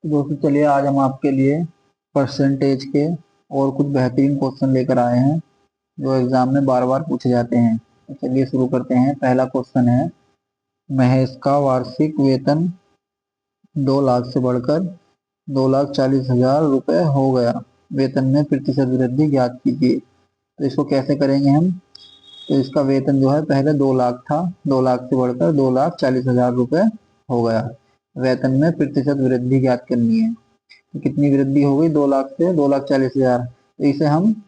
तो दोस्तों चलिए आज हम आपके लिए परसेंटेज के और कुछ बेहतरीन क्वेश्चन लेकर आए हैं जो एग्जाम में बार बार पूछे जाते हैं। तो चलिए शुरू करते हैं। पहला क्वेश्चन है, महेश का वार्षिक वेतन 2 लाख से बढ़कर 2,40,000 रुपये हो गया। वेतन में प्रतिशत वृद्धि ज्ञात कीजिए। तो इसको कैसे करेंगे हम? तो इसका वेतन जो है पहले 2 लाख था, 2 लाख से बढ़कर 2,40,000 रुपये हो गया। वेतन में प्रतिशत वृद्धि ज्ञात करनी है। तो कितनी वृद्धि हो गई? 2 लाख से 2,40,000। तो इसे हम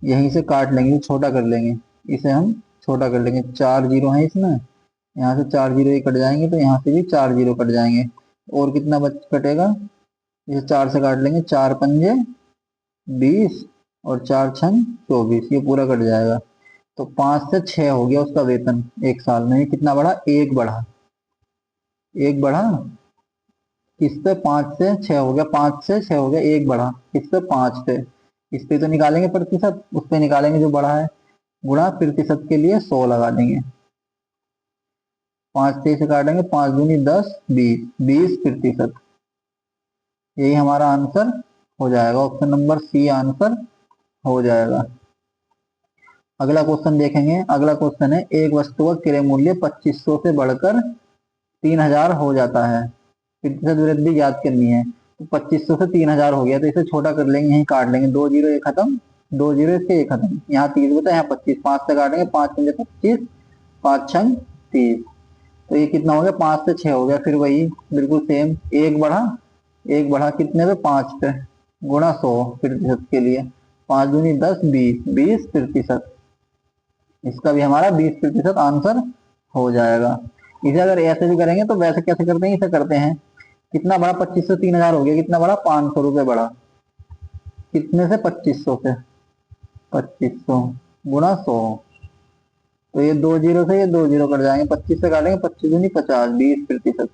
यहीं से काट लेंगे, छोटा कर लेंगे। इसे हम छोटा कर लेंगे। 4 जीरो है इसमें, यहाँ से 4 जीरो ही कट जाएंगे, तो यहाँ से भी 4 जीरो कट जाएंगे। और कितना बच कटेगा? इसे 4 से काट लेंगे। 4 पंजे 20 और 4 छंग 24, ये पूरा कट जाएगा। तो 5 से 6 हो गया उसका वेतन एक साल में। कितना बढ़ा? एक बढ़ा। एक बढ़ा किस पे? 5 से 6 हो गया। 5 से 6 हो गया, एक बढ़ा किस पे? 5 पे। इस पे तो निकालेंगे प्रतिशत, उस पे निकालेंगे जो बढ़ा है। गुणा प्रतिशत के लिए 100 लगा देंगे। 5 से इसे काटेंगे, 5 दूनी 10, 20, 20%। यही हमारा आंसर हो जाएगा। ऑप्शन नंबर सी आंसर हो जाएगा। अगला क्वेश्चन देखेंगे। अगला क्वेश्चन है, एक वस्तु का क्रय मूल्य 2500 से बढ़कर 3,000 हो जाता है। प्रतिशत वृद्धि ज्ञात करनी है। तो 2500 से 3,000 हो गया, तो इसे छोटा कर लेंगे, यहीं काट लेंगे। 2 जीरो ये खत्म, 2 जीरो इसके ये खत्म। यहाँ 30 बचा, यहाँ 25। 5 से काटेंगे, 5 पंजे 25, 5 छंग 30। तो ये कितना हो गया? 5 से 6 हो गया। फिर वही बिल्कुल सेम, एक बढ़ा। एक बढ़ा कितने पे? 5 पे। गुणा 100 प्रतिशत के लिए। 5 दूनी 10, 20, 20%। इसका भी हमारा 20% आंसर हो जाएगा। इसे अगर ऐसे भी करेंगे तो वैसे कैसे करते हैं? इसे करते हैं, कितना बढ़ा? 2500 3,000 हो गया। कितना बढ़ा? 500 रुपये बढ़ा। कितने से? 2500 से। 2500 गुणा 100। तो ये 2 जीरो से ये 2 जीरो कट जाएंगे। 25 से काटेंगे, 25 दूनी 50, 20%।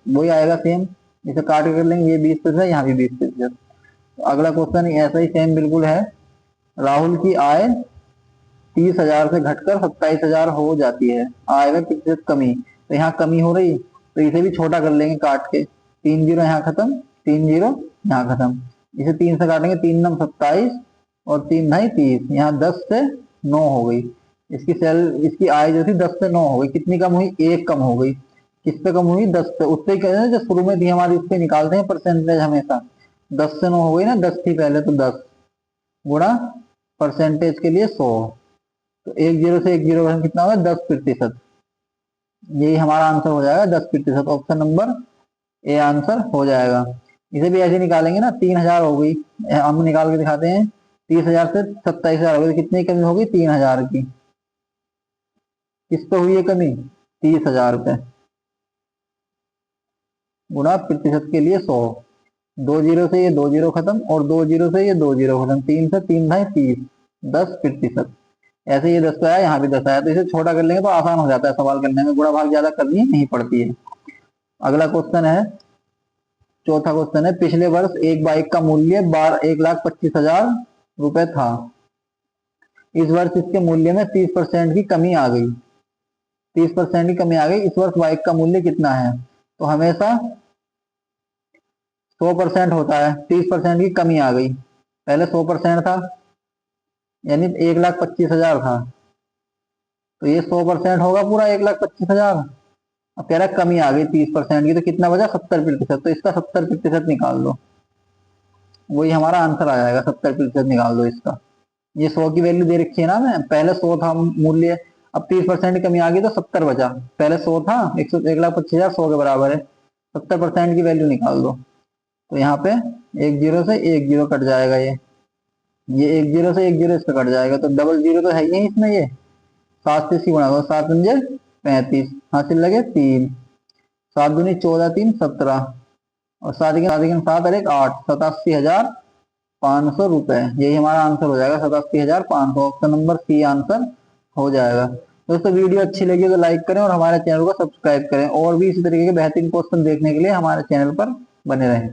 वही आएगा सेम। इसे काट कर लेंगे, ये 20%, यहाँ भी 20%। अगला क्वेश्चन ऐसा ही सेम बिल्कुल है। राहुल की आय 30,000 से घटकर 27,000 हो जाती है। आय में प्रतिशत कमी। तो यहाँ कमी हो रही, तो इसे भी छोटा कर लेंगे काट के। 3 जीरो यहाँ खत्म, 3 जीरो यहाँ खत्म। इसे 3 से काटेंगे, 3 नम 27 और 3 ढाई 30। यहाँ 10 से 9 हो गई। इसकी आय जो थी 10 से 9 हो गई। कितनी कम हुई? 1 कम हो गई। किस पे कम हुई? 10 पे। उससे कहते हैं जो शुरू में थी हमारी, उससे निकालते हैं परसेंटेज हमेशा। 10 से 9 हो गई ना, 10 थी पहले, तो 10 गुणा परसेंटेज के लिए 100। तो 1 जीरो से 1 जीरो कितना होगा? 10%। यही हमारा आंसर हो जाएगा, 10%। ऑप्शन नंबर ए आंसर हो जाएगा। इसे भी ऐसे निकालेंगे ना, 3,000 हो गई, हम निकाल के दिखाते हैं। 30,000 से 27,000 हो गई, कितनी कमी होगी? 3,000 की। किस पे हुई है कमी? 30,000 पे। गुणा प्रतिशत के लिए 100। 2 जीरो से ये 2 जीरो खत्म, और 2 जीरो से ये 2 जीरो खत्म। 3 से 3 ढाई 30, 10%। ऐसे ये 10 आया, यहाँ भी 10 आया, तो इसे छोटा कर लेंगे तो आसान हो जाता है सवाल करने में। गुणा भाग ज्यादा करनी नहीं पड़ती है। अगला क्वेश्चन है, चौथा क्वेश्चन है, पिछले वर्ष एक बाइक का मूल्य 1,25,000 रुपए था। इस वर्ष इसके मूल्य में 30% की कमी आ गई। 30% की कमी आ गई। इस वर्ष बाइक का मूल्य कितना है? तो हमेशा 100% होता है। 30% की कमी आ गई। पहले 100% था, यानी 1,25,000 था, तो ये 100% होगा पूरा 1,25,000। अब कह रहा है कमी आ गई 30% की, तो कितना बचा? 70%। तो इसका 70% निकाल दो, वही हमारा आंसर आ जाएगा। 70% निकाल दो इसका। ये 100 की वैल्यू दे रखी है ना, मैं पहले 100 था मूल्य, अब 30% की कमी आ गई तो 70 बचा। पहले 100 था, 1,25,000 100 के बराबर है। 70% की वैल्यू निकाल दो। तो यहाँ पे 1 जीरो से 1 जीरो कट जाएगा। ये 1 जीरो से 1 जीरो इसका कट जाएगा, तो डबल जीरो तो है ही नहीं इसमें। ये 7 से इसी गुणा करो, 7 पंजे 35, हासिल लगे 3। 7 दूनी 14, 3 17, और 7 और 1 8, 87,500 रुपए। यही हमारा आंसर हो जाएगा, 87,500। ऑप्शन नंबर सी आंसर हो जाएगा। दोस्तों वीडियो अच्छी लगी तो लाइक करें और हमारे चैनल को सब्सक्राइब करें। और भी इसी तरीके के बेहतरीन क्वेश्चन देखने के लिए हमारे चैनल पर बने रहें।